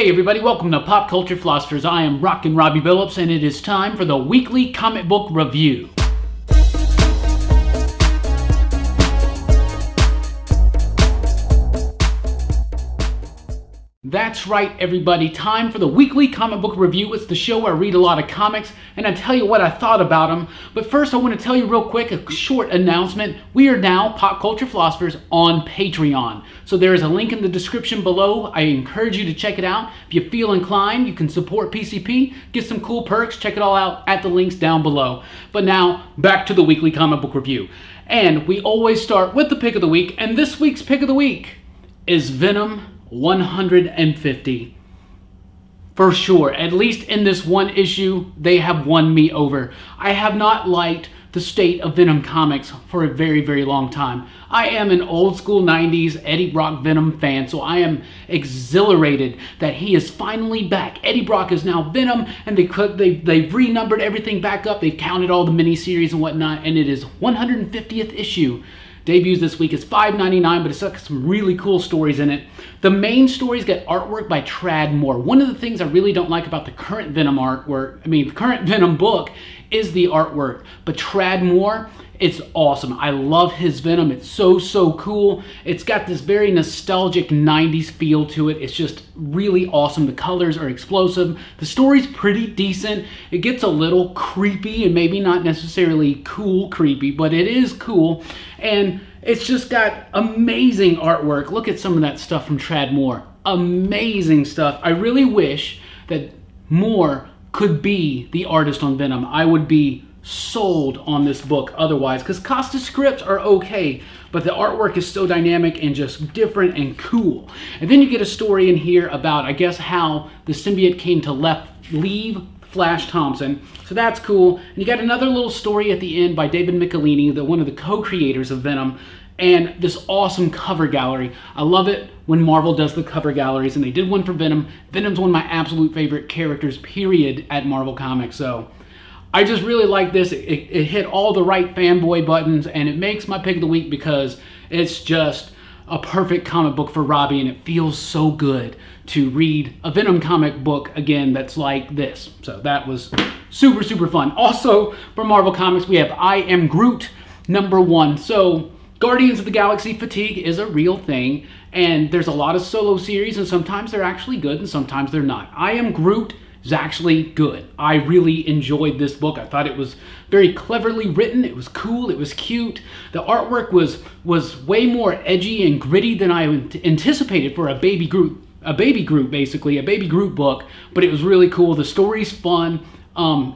Hey everybody, welcome to Pop Culture Philosophers. I am Rockin Robbie Billups, and it is time for the weekly comic book review. That's right, everybody. Time for the weekly comic book review. It's the show where I read a lot of comics and I tell you what I thought about them. But first, I want to tell you real quick a short announcement. We are now Pop Culture Philosophers on Patreon. So there is a link in the description below. I encourage you to check it out. If you feel inclined, you can support PCP, get some cool perks. Check it all out at the links down below. But now, back to the weekly comic book review. And we always start with the pick of the week. And this week's pick of the week is Venom 150. For sure, at least in this one issue, they have won me over. I have not liked the state of Venom comics for a very, very long time. I am an old school 90s Eddie Brock Venom fan, so I am exhilarated that he is finally back. Eddie Brock is now Venom, and they've renumbered everything back up. They've counted all the miniseries and whatnot, and it is 150th issue. Debuts this week. It's $5.99, but it's got some really cool stories in it. The main stories get artwork by Tradd Moore. One of the things I really don't like about the current Venom artwork, the current Venom book, is the artwork. But Tradd Moore, it's awesome. I love his Venom. It's so cool. It's got this very nostalgic 90s feel to it. It's just really awesome. The colors are explosive. The story's pretty decent. It gets a little creepy and maybe not necessarily cool creepy, but it is cool. And it's just got amazing artwork. Look at some of that stuff from Tradd Moore. Amazing stuff. I really wish that Moore could be the artist on Venom. I would be sold on this book otherwise, because Costa's scripts are okay, but the artwork is so dynamic and just different and cool. And then you get a story in here about, I guess, how the symbiote came to leave Flash Thompson. So that's cool. And you got another little story at the end by David Michelinie, one of the co-creators of Venom, and this awesome cover gallery. I love it when Marvel does the cover galleries, and they did one for Venom. Venom's one of my absolute favorite characters, period, at Marvel Comics. So I just really like this. It hit all the right fanboy buttons, and it makes my pick of the week because it's just a perfect comic book for Robbie, and it feels so good to read a Venom comic book again that's like this. So that was super fun. Also, for Marvel Comics, we have I Am Groot #1. So Guardians of the Galaxy fatigue is a real thing, and there's a lot of solo series, and sometimes they're actually good and sometimes they're not. I Am Groot is actually good. I really enjoyed this book. I thought it was very cleverly written. It was cool. It was cute. The artwork was way more edgy and gritty than I anticipated for a Baby Groot basically, a Baby Groot book, but it was really cool. The story's fun.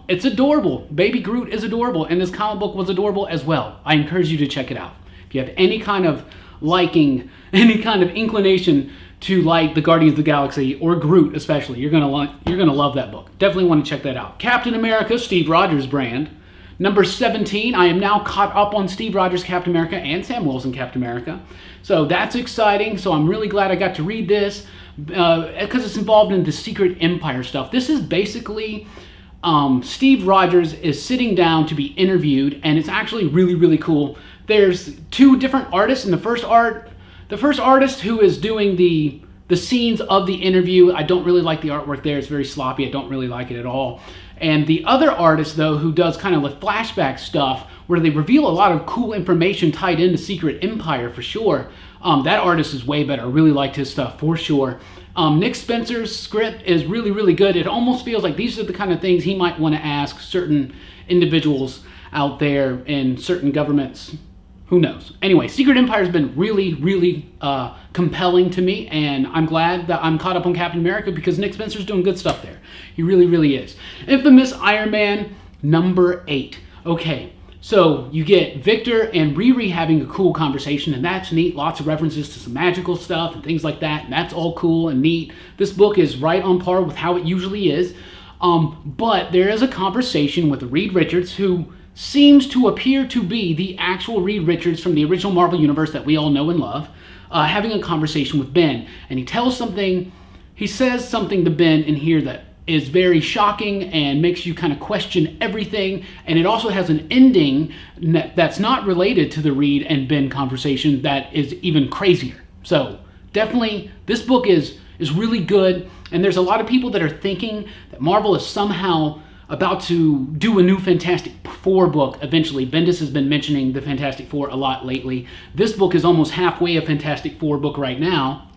It's adorable. Baby Groot is adorable, and this comic book was adorable as well. I encourage you to check it out. If you have any kind of liking, any kind of inclination to like the Guardians of the Galaxy, or Groot especially, you're gonna love that book. Definitely want to check that out. Captain America, Steve Rogers brand. #17, I am now caught up on Steve Rogers Captain America and Sam Wilson Captain America. So that's exciting. So I'm really glad I got to read this because it's involved in the Secret Empire stuff. This is basically Steve Rogers is sitting down to be interviewed, and it's actually really cool. There's two different artists, and the first artist who is doing the scenes of the interview, I don't really like the artwork there. It's very sloppy. I don't really like it at all. And the other artist, though, who does kind of the flashback stuff where they reveal a lot of cool information tied into Secret Empire for sure, that artist is way better. I really liked his stuff for sure. Nick Spencer's script is really good. It almost feels like these are the kind of things he might want to ask certain individuals out there in certain governments. Who knows? Anyway, Secret Empire has been really compelling to me, and I'm glad that I'm caught up on Captain America because Nick Spencer's doing good stuff there. He really is. Infamous Iron Man #8. Okay, so you get Victor and Riri having a cool conversation, and that's neat. Lots of references to some magical stuff and things like that, and that's all cool and neat. This book is right on par with how it usually is, but there is a conversation with Reed Richards, who seems to appear to be the actual Reed Richards from the original Marvel Universe that we all know and love, having a conversation with Ben. And he says something to Ben in here that is very shocking and makes you kind of question everything. And it also has an ending that's not related to the Reed and Ben conversation that is even crazier. So definitely, this book is is really good, and there's a lot of people that are thinking that Marvel is somehow about to do a new Fantastic Four book eventually. Bendis has been mentioning the Fantastic Four a lot lately. This book is almost halfway a Fantastic Four book right now,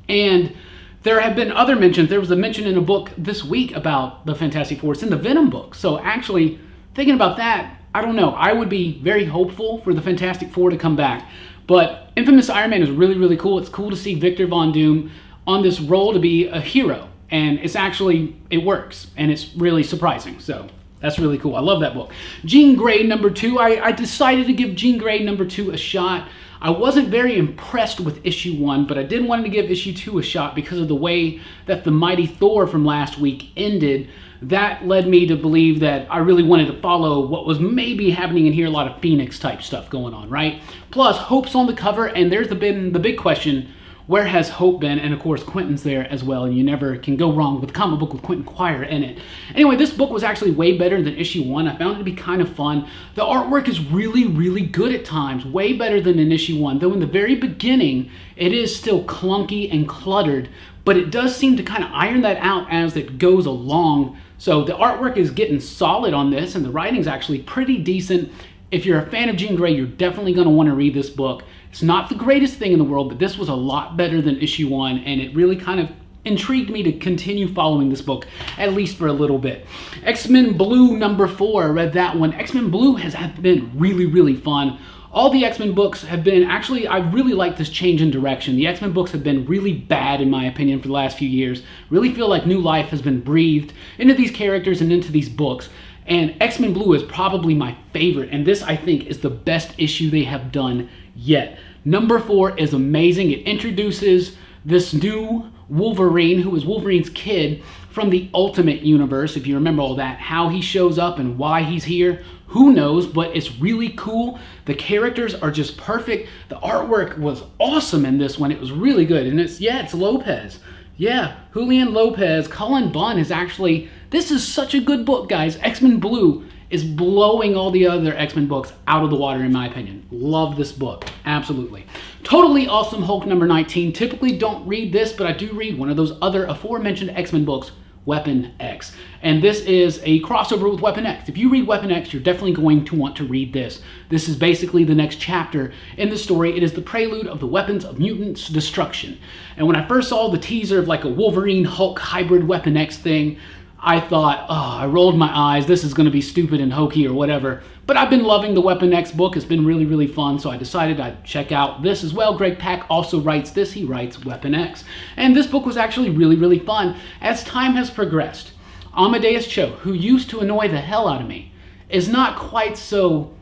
and there have been other mentions. There was a mention in a book this week about the Fantastic Four. It's in the Venom book. So actually, thinking about that, I don't know. I would be very hopeful for the Fantastic Four to come back. But Infamous Iron Man is really, really cool. It's cool to see Victor Von Doom on this role to be a hero. And it's actually, it works. And it's really surprising. So that's really cool. I love that book. Jean Grey #2. I decided to give Jean Grey #2 a shot. I wasn't very impressed with issue 1, but I did want to give issue 2 a shot because of the way that the Mighty Thor from last week ended. That led me to believe that I really wanted to follow what was maybe happening in here, a lot of Phoenix type stuff going on, right? Plus, Hope's on the cover, and there's the big question, where has Hope been? And of course, Quentin's there as well, and you never can go wrong with a comic book with Quentin Quire in it. Anyway, this book was actually way better than issue 1. I found it to be kind of fun. The artwork is really, really good at times, way better than in issue 1, though in the very beginning, it is still clunky and cluttered, but it does seem to kind of iron that out as it goes along. So the artwork is getting solid on this, and the writing's actually pretty decent. If you're a fan of Jean Grey, you're definitely going to want to read this book. It's not the greatest thing in the world, but this was a lot better than issue 1, and it really kind of intrigued me to continue following this book, at least for a little bit. X-Men Blue #4, I read that one. X-Men Blue has been really, really fun. All the X-Men books have been, actually, I really like this change in direction. The X-Men books have been really bad, in my opinion, for the last few years. Really feel like new life has been breathed into these characters and into these books. And X-Men Blue is probably my favorite, and this, I think, is the best issue they have done yet. #4 is amazing. It introduces this new Wolverine, who is Wolverine's kid from the Ultimate Universe, if you remember all that. How he shows up and why he's here, who knows, but it's really cool. The characters are just perfect. The artwork was awesome in this one. It was really good, and it's Lopez. Yeah, Julian Lopez. Cullen Bunn is actually, this is such a good book, guys. X-Men Blue is blowing all the other X-Men books out of the water, in my opinion. Love this book, absolutely. Totally Awesome Hulk #19. Typically don't read this, but I do read one of those other aforementioned X-Men books, Weapon X. And this is a crossover with Weapon X. If you read Weapon X, you're definitely going to want to read this. This is basically the next chapter in the story. It is the prelude of the Weapons of Mutants Destruction. And when I first saw the teaser of like a Wolverine Hulk hybrid Weapon X thing, I thought, oh, I rolled my eyes. This is going to be stupid and hokey or whatever. But I've been loving the Weapon X book. It's been really, really fun. So I decided I'd check out this as well. Greg Pak also writes this. He writes Weapon X. And this book was actually really, really fun. As time has progressed, Amadeus Cho, who used to annoy the hell out of me, is not quite so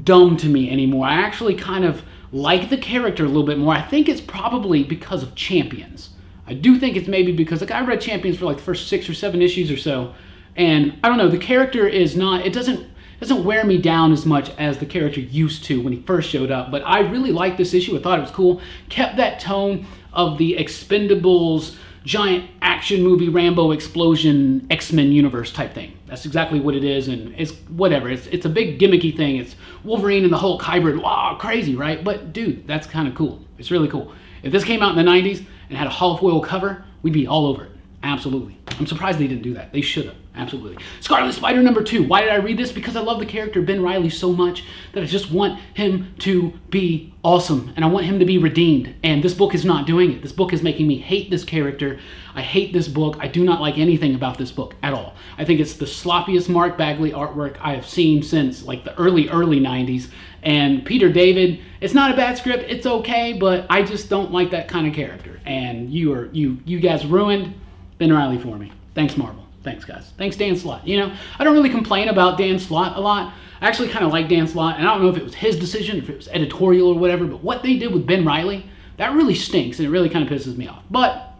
dumb to me anymore. I actually kind of like the character a little bit more. I think it's probably because of Champions. I do think it's maybe because, like, I read Champions for like the first 6 or 7 issues or so, and I don't know, the character is not, it doesn't wear me down as much as the character used to when he first showed up, but I really liked this issue. I thought it was cool. Kept that tone of the Expendables, giant action movie, Rambo explosion, X-Men universe type thing. That's exactly what it is, and it's whatever. It's a big gimmicky thing. It's Wolverine and the Hulk hybrid. Wow, crazy, right? But dude, that's kind of cool. It's really cool. If this came out in the 90s and had a holofoil cover, we'd be all over it. Absolutely. I'm surprised they didn't do that. They should have. Absolutely. Scarlet Spider #2. Why did I read this? Because I love the character Ben Reilly so much that I just want him to be awesome, and I want him to be redeemed. And this book is not doing it. This book is making me hate this character. I hate this book. I do not like anything about this book at all. I think it's the sloppiest Mark Bagley artwork I have seen since like the early 90s. And Peter David, it's not a bad script. It's okay, but I just don't like that kind of character. And you guys ruined Ben Reilly for me. Thanks, Marvel. Thanks, guys. Thanks, Dan Slott. You know, I don't really complain about Dan Slott a lot. I actually kind of like Dan Slott, and I don't know if it was his decision, if it was editorial or whatever, but what they did with Ben Reilly, that really stinks, and it really kind of pisses me off. But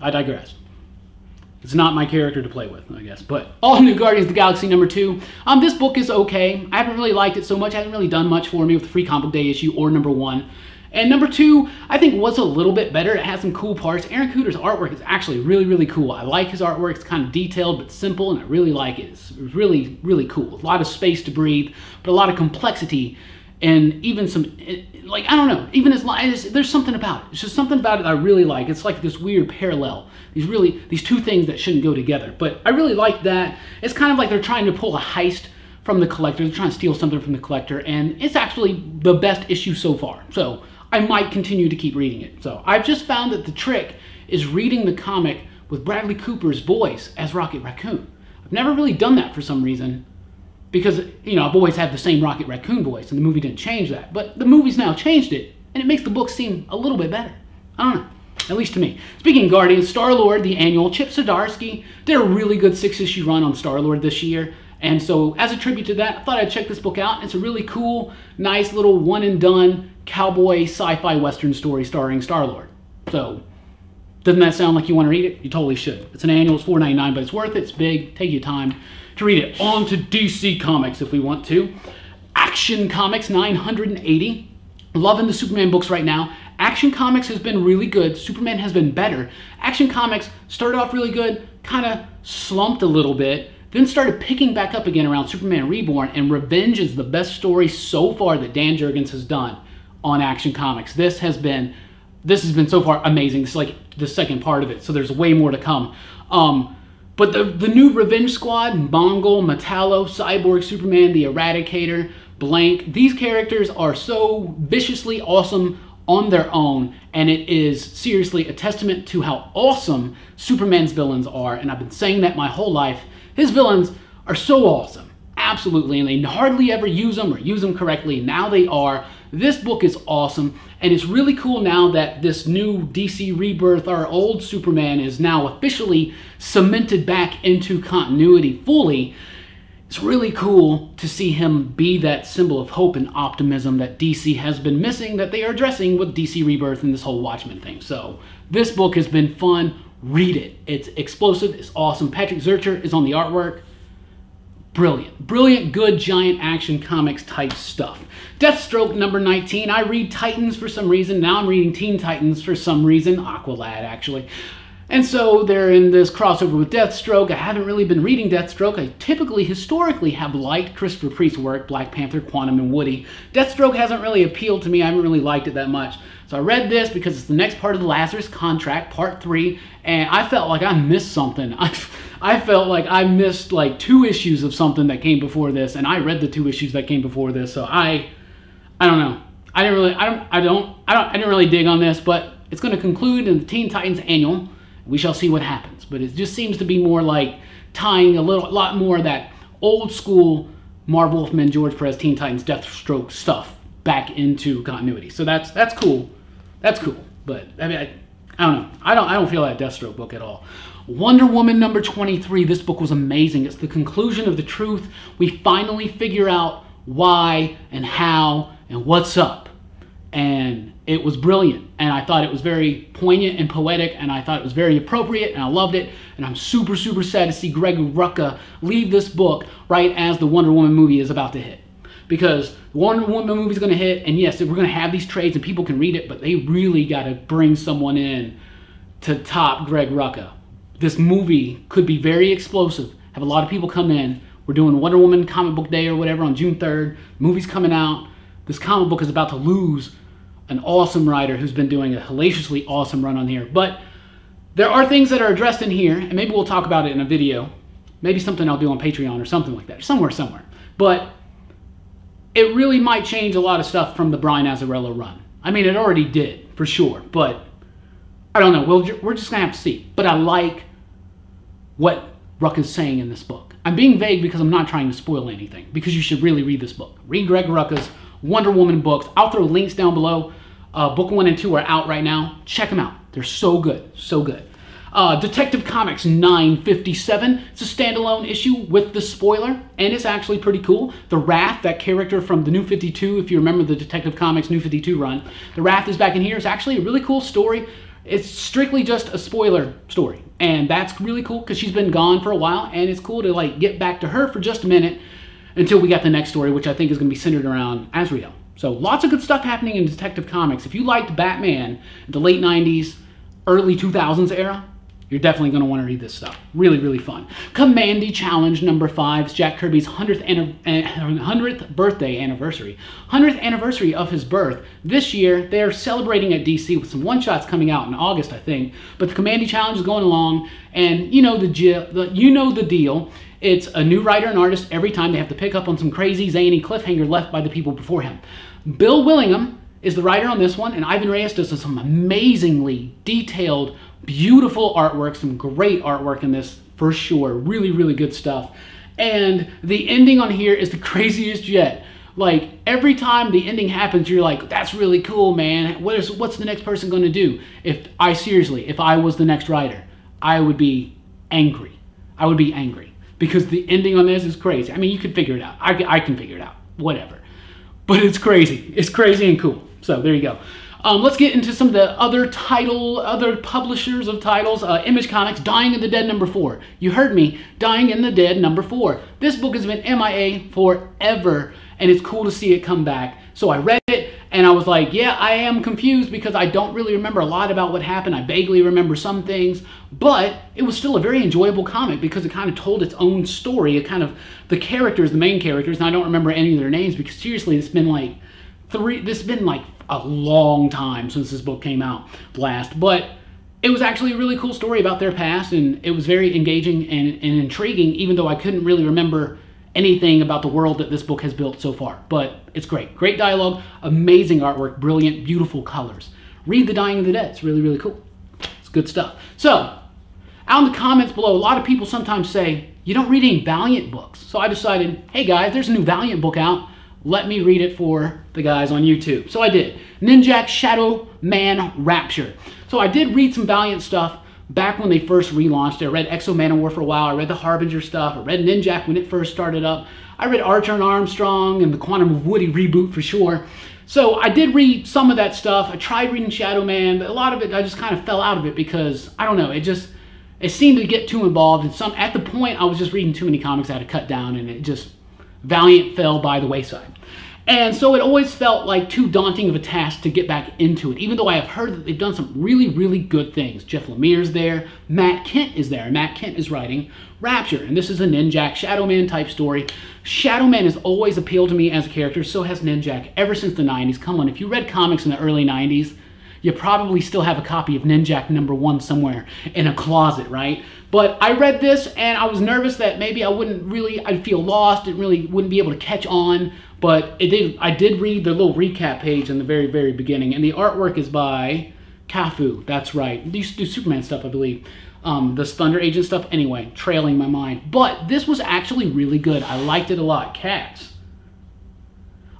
I digress. It's not my character to play with, I guess. But All New Guardians of the Galaxy #2. This book is okay. I haven't really liked it so much. It hasn't really done much for me with the Free Comic Book Day issue or #1. And #2, I think, was a little bit better. It has some cool parts. Aaron Cooter's artwork is actually really, really cool. I like his artwork. It's kind of detailed but simple, and I really like it. It's really, really cool. A lot of space to breathe, but a lot of complexity and even some, like, I don't know, even there's something about it. It's just something about it I really like. It's like this weird parallel. These two things that shouldn't go together. But I really like that. It's kind of like they're trying to pull a heist from the collector. They're trying to steal something from the collector, and it's actually the best issue so far. So I might continue to keep reading it. So I've just found that the trick is reading the comic with Bradley Cooper's voice as Rocket Raccoon. I've never really done that for some reason, because, you know, I've always had the same Rocket Raccoon voice, and the movie didn't change that. But the movie's now changed it, and it makes the book seem a little bit better. I don't know, at least to me. Speaking of Guardians, Star-Lord, the annual, Chip Zdarsky did a really good 6-issue run on Star-Lord this year. And so, as a tribute to that, I thought I'd check this book out. It's a really cool, nice little one-and-done cowboy sci-fi western story starring Star-Lord. So, doesn't that sound like you want to read it? You totally should. It's an annual, it's $4.99, but it's worth it. It's big. Take your time to read it. On to DC Comics if we want to. Action Comics 980. Loving the Superman books right now. Action Comics has been really good. Superman has been better. Action Comics started off really good, kind of slumped a little bit, then started picking back up again around Superman Reborn, and Revenge is the best story so far that Dan Jurgens has done on Action Comics. This has been so far amazing. This is like the second part of it, so there's way more to come. But the new Revenge Squad, Mongol, Metallo, Cyborg, Superman, the Eradicator, Blank, these characters are so viciously awesome on their own, and it is seriously a testament to how awesome Superman's villains are, and I've been saying that my whole life. His villains are so awesome, absolutely, and they hardly ever use them or use them correctly. Now they are. This book is awesome, and it's really cool now that this new DC Rebirth, our old Superman, is now officially cemented back into continuity fully. It's really cool to see him be that symbol of hope and optimism that DC has been missing, that they are addressing with DC Rebirth and this whole Watchmen thing. So this book has been fun. Read it. It's explosive. It's awesome. Patrick Zircher is on the artwork. Brilliant. Brilliant, good, giant action comics type stuff. Deathstroke number 19. I read Titans for some reason. Now I'm reading Teen Titans for some reason. Aqualad, actually. And so they're in this crossover with Deathstroke. I haven't really been reading Deathstroke. I historically have liked Christopher Priest's work, Black Panther, Quantum, and Woody. Deathstroke hasn't really appealed to me. I haven't really liked it that much. So I read this because it's the next part of the Lazarus Contract, part 3, and I felt like I missed something. I felt like I missed like 2 issues of something that came before this, and I read the 2 issues that came before this. So I don't know. I didn't really dig on this, but it's going to conclude in the Teen Titans annual. We shall see what happens, but it just seems to be more like tying a lot more of that old school Marv Wolfman, George Perez, Teen Titans, Deathstroke stuff back into continuity. So that's cool. That's cool. But I mean, I don't know. I don't feel that Deathstroke book at all. Wonder Woman number 23. This book was amazing. It's the conclusion of the truth. We finally figure out why and how and what's up. And it was brilliant, and I thought it was very poignant and poetic, and I thought it was very appropriate, and I loved it, and I'm super, super sad to see Greg Rucka leave this book right as the Wonder Woman movie is about to hit. Because the Wonder Woman movie is going to hit, and yes, we're going to have these trades and people can read it, but they really got to bring someone in to top Greg Rucka. This movie could be very explosive, have a lot of people come in. We're doing Wonder Woman Comic Book Day or whatever on June 3rd. The movie's coming out. This comic book is about to lose an awesome writer who's been doing a hellaciously awesome run on here. But there are things that are addressed in here, and maybe we'll talk about it in a video. Maybe something I'll do on Patreon or something like that. Somewhere. But it really might change a lot of stuff from the Brian Azzarello run. I mean, it already did, for sure. But I don't know. We're just going to have to see. But I like what Rucka's saying in this book. I'm being vague because I'm not trying to spoil anything, because you should really read this book. Read Greg Rucka's Wonder Woman books. I'll throw links down below. Book 1 and 2 are out right now. Check them out. They're so good. So good. Detective Comics 957. It's a standalone issue with the spoiler, and it's actually pretty cool. The Wrath, that character from the New 52, if you remember the Detective Comics New 52 run, the Wrath is back in here. It's actually a really cool story. It's strictly just a spoiler story, and that's really cool because she's been gone for a while, and it's cool to like get back to her for just a minute until we got the next story, which I think is going to be centered around Azrael. So lots of good stuff happening in Detective Comics. If you liked Batman in the late 90s, early 2000s era, You're definitely going to want to read this stuff. Really, really fun. Commandy Challenge number 5 is Jack Kirby's 100th birthday anniversary. 100th anniversary of his birth. This year, they're celebrating at DC with some one-shots coming out in August, I think. But the Commandy Challenge is going along, and you know the deal. It's a new writer and artist every time. They have to pick up on some crazy, zany cliffhanger left by the people before him. Bill Willingham is the writer on this one, and Ivan Reyes does some amazingly detailed, beautiful artwork, some great artwork in this for sure. Really, really good stuff. And the ending on here is the craziest yet. Like, every time the ending happens, you're like, that's really cool, man. What's the next person going to do? If I was the next writer, I would be angry. I would be angry. Because the ending on this is crazy. I mean, you can figure it out. I can figure it out. Whatever. But it's crazy. It's crazy and cool. So, there you go. Let's get into some of the other publishers of titles. Image Comics, Dying in the Dead number 4. You heard me, Dying in the Dead number 4. This book has been MIA forever, and it's cool to see it come back. So I read it, and I was like, yeah, I am confused because I don't really remember a lot about what happened. I vaguely remember some things, but it was still a very enjoyable comic because it kind of told its own story. It kind of, the characters, the main characters, and I don't remember any of their names because seriously, it's been like a long time since this book came out last, but it was actually a really cool story about their past, and it was very engaging and intriguing, even though I couldn't really remember anything about the world that this book has built so far. But it's great. Great dialogue, amazing artwork, brilliant, beautiful colors. Read The Dying of the Dead. It's really, really cool. It's good stuff. So, out in the comments below, a lot of people sometimes say, you don't read any Valiant books. So I decided, hey guys, there's a new Valiant book out. Let me read it for the guys on YouTube. So I did. Ninjak Shadow Man Rapture. So I did read some Valiant stuff back when they first relaunched it. I read Exo Manowar for a while. I read the Harbinger stuff. I read Ninjak when it first started up. I read Archer and Armstrong and the Quantum of Woody reboot for sure. So I did read some of that stuff. I tried reading Shadow Man, but a lot of it I just kind of fell out of it because, I don't know, it seemed to get too involved. And at the point, I was just reading too many comics I had to cut down, and Valiant fell by the wayside. And so it always felt like too daunting of a task to get back into it, even though I have heard that they've done some really, really good things. Jeff Lemire's there, Matt Kent is there. Matt Kent is writing Rapture, and this is a Ninjak Shadow Man type story. Shadow Man has always appealed to me as a character, so has Ninjak, ever since the 90s. Come on, if you read comics in the early 90s, you probably still have a copy of Ninjak number 1 somewhere in a closet, right? But I read this, and I was nervous that maybe I'd feel lost, wouldn't be able to catch on. But I did read the little recap page in the very, very beginning, and the artwork is by Cafu. That's right. They used to do Superman stuff, I believe. The Thunder Agent stuff. Anyway, trailing my mind. But this was actually really good. I liked it a lot. Cats.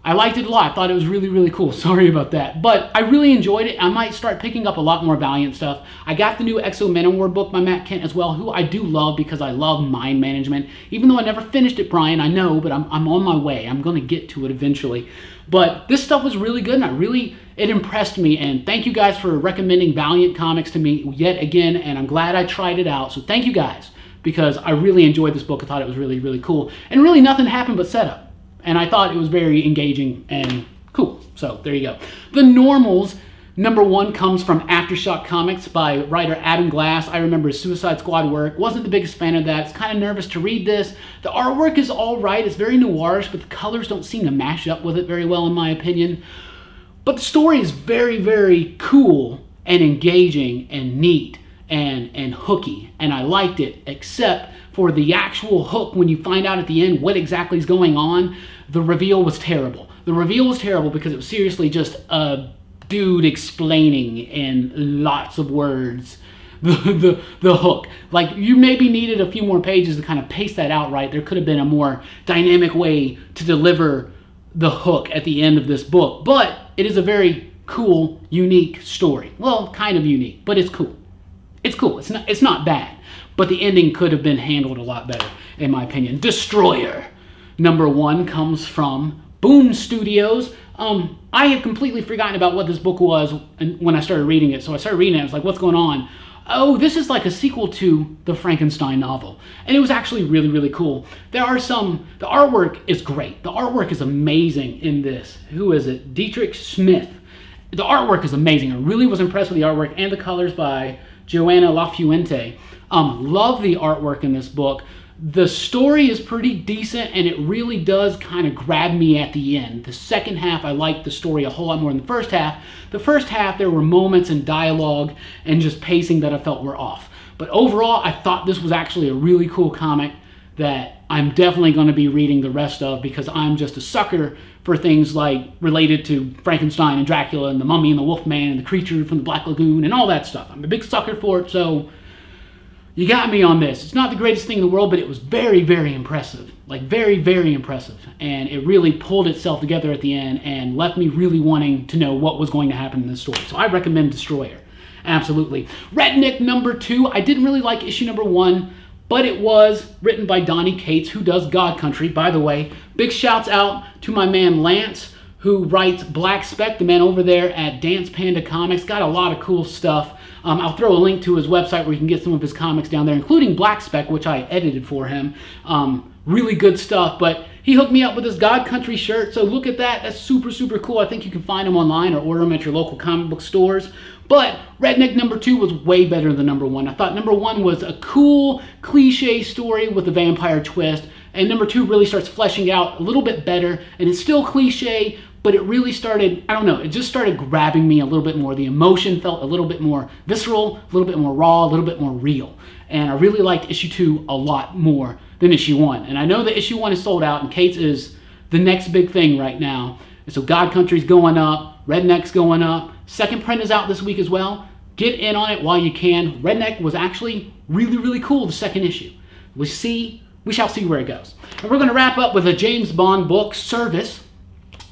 I liked it a lot. I thought it was really, really cool. Sorry about that. But I really enjoyed it. I might start picking up a lot more Valiant stuff. I got the new Exo Manowar book by Matt Kent as well, who I do love because I love mind management. Even though I never finished it, Brian, I know, but I'm on my way. I'm going to get to it eventually. But this stuff was really good, and it impressed me. And thank you guys for recommending Valiant comics to me yet again, and I'm glad I tried it out. So thank you guys, because I really enjoyed this book. I thought it was really, really cool. And really nothing happened but setup. And I thought it was very engaging and cool. So there you go. The Normals, number 1 comes from Aftershock Comics by writer Adam Glass. I remember his Suicide Squad work. Wasn't the biggest fan of that. It's kind of nervous to read this. The artwork is all right. It's very noirish, but the colors don't seem to mash up with it very well, in my opinion. But the story is very, very cool and engaging and neat and hooky. And I liked it, except for the actual hook when you find out at the end what exactly is going on. The reveal was terrible. The reveal was terrible because it was seriously just a dude explaining in lots of words the hook. Like, you maybe needed a few more pages to kind of pace that out right. There could have been a more dynamic way to deliver the hook at the end of this book. But it is a very cool, unique story. Well, kind of unique, but it's cool. It's cool. It's not bad. But the ending could have been handled a lot better, in my opinion. Destroyer, number 1, comes from Boom Studios. I had completely forgotten about what this book was when I started reading it. So I started reading it. I was like, what's going on? Oh, this is like a sequel to the Frankenstein novel. And it was actually really, really cool. The artwork is great. The artwork is amazing in this. Who is it? Dietrich Smith. The artwork is amazing. I really was impressed with the artwork and the colors by Joanna Lafuente. Love the artwork in this book. The story is pretty decent, and it really does kind of grab me at the end. The second half, I liked the story a whole lot more than the first half. The first half, there were moments in dialogue and just pacing that I felt were off. But overall, I thought this was actually a really cool comic that I'm definitely going to be reading the rest of, because I'm just a sucker for things like related to Frankenstein and Dracula and the Mummy and the Wolfman and the creature from the Black Lagoon and all that stuff. I'm a big sucker for it, so you got me on this. It's not the greatest thing in the world, but it was very, very impressive. Like, very, very impressive. And it really pulled itself together at the end and left me really wanting to know what was going to happen in this story. So I recommend Destroyer. Absolutely. Redneck #2. I didn't really like issue #1, but it was written by Donny Cates, who does God Country, by the way. Big shouts out to my man Lance, who writes Black Spec, the man over there at Dance Panda Comics. Got a lot of cool stuff. I'll throw a link to his website where you can get some of his comics down there, including Black Spec, which I edited for him. Really good stuff, but he hooked me up with this God Country shirt, so look at that. That's super, super cool. I think you can find them online or order them at your local comic book stores. But Redneck #2 was way better than #1. I thought #1 was a cool, cliche story with a vampire twist, and #2 really starts fleshing out a little bit better, and it's still cliche, but it really started, I don't know, it just started grabbing me a little bit more. The emotion felt a little bit more visceral, a little bit more raw, a little bit more real. And I really liked issue 2 a lot more than issue 1. And I know that issue 1 is sold out, and Cates is the next big thing right now. And so God Country's going up, Redneck's going up. Second print is out this week as well. Get in on it while you can. Redneck was actually really, really cool, the second issue. We shall see where it goes. And we're going to wrap up with a James Bond book, Service.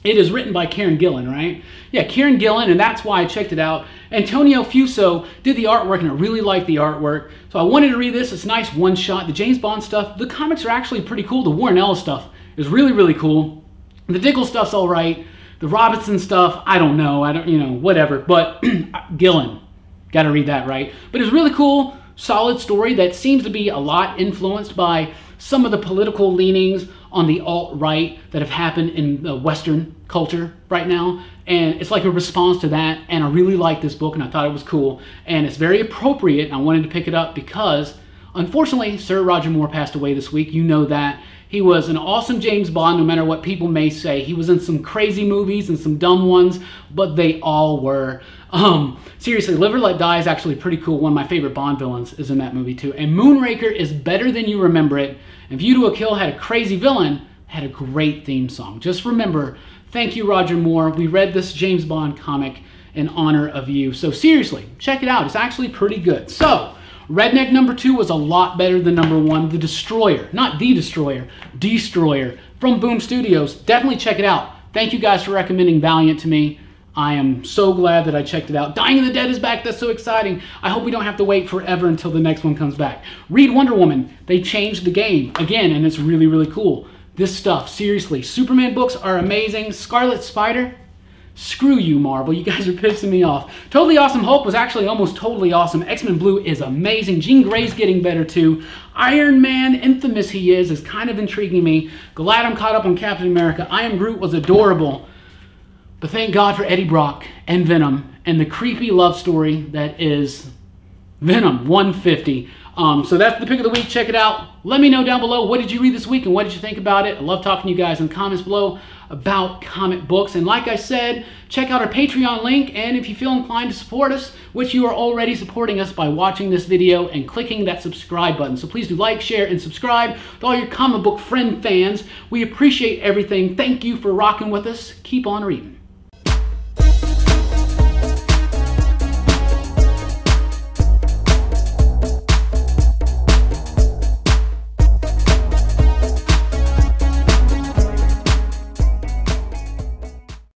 It is written by Kieran Gillen, right? Yeah, Kieran Gillen, and that's why I checked it out. Antonio Fuso did the artwork, and I really like the artwork. So I wanted to read this. It's a nice one-shot. The James Bond stuff, the comics are actually pretty cool. The Warren Ellis stuff is really, really cool. The Dickel stuff's all right. The Robinson stuff, I don't know. Whatever. But Gillen, got to read that, right? But it's really cool, solid story that seems to be a lot influenced by some of the political leanings on the alt-right that have happened in the Western culture right now. And it's like a response to that. And I really like this book, and I thought it was cool. And it's very appropriate, and I wanted to pick it up because, unfortunately, Sir Roger Moore passed away this week. You know that. He was an awesome James Bond, no matter what people may say. He was in some crazy movies and some dumb ones, but they all were. Seriously, Live or Let Die is actually pretty cool. One of my favorite Bond villains is in that movie too. And Moonraker is better than you remember it. And View to a Kill had a crazy villain, had a great theme song. Just remember, thank you, Roger Moore. We read this James Bond comic in honor of you. So seriously, check it out. It's actually pretty good. So, Redneck #2 was a lot better than #1. The Destroyer, not The Destroyer, Destroyer from Boom Studios. Definitely check it out. Thank you guys for recommending Valiant to me. I am so glad that I checked it out. Dying of the Dead is back. That's so exciting. I hope we don't have to wait forever until the next one comes back. Read Wonder Woman. They changed the game again, and it's really, really cool. This stuff, seriously. Superman books are amazing. Scarlet Spider, screw you, Marvel. You guys are pissing me off. Totally Awesome Hulk was actually almost totally awesome. X-Men Blue is amazing. Jean Grey's getting better too. Iron Man, infamous he is kind of intriguing me. Glad I'm caught up on Captain America. I Am Groot was adorable. But thank God for Eddie Brock and Venom and the creepy love story that is Venom 150. So that's the pick of the week. Check it out. Let me know down below, what did you read this week and what did you think about it? I love talking to you guys in the comments below about comic books. And like I said, check out our Patreon link. And if you feel inclined to support us, which you are already supporting us by watching this video and clicking that subscribe button. So please do like, share, and subscribe to all your comic book friend fans. We appreciate everything. Thank you for rocking with us. Keep on reading.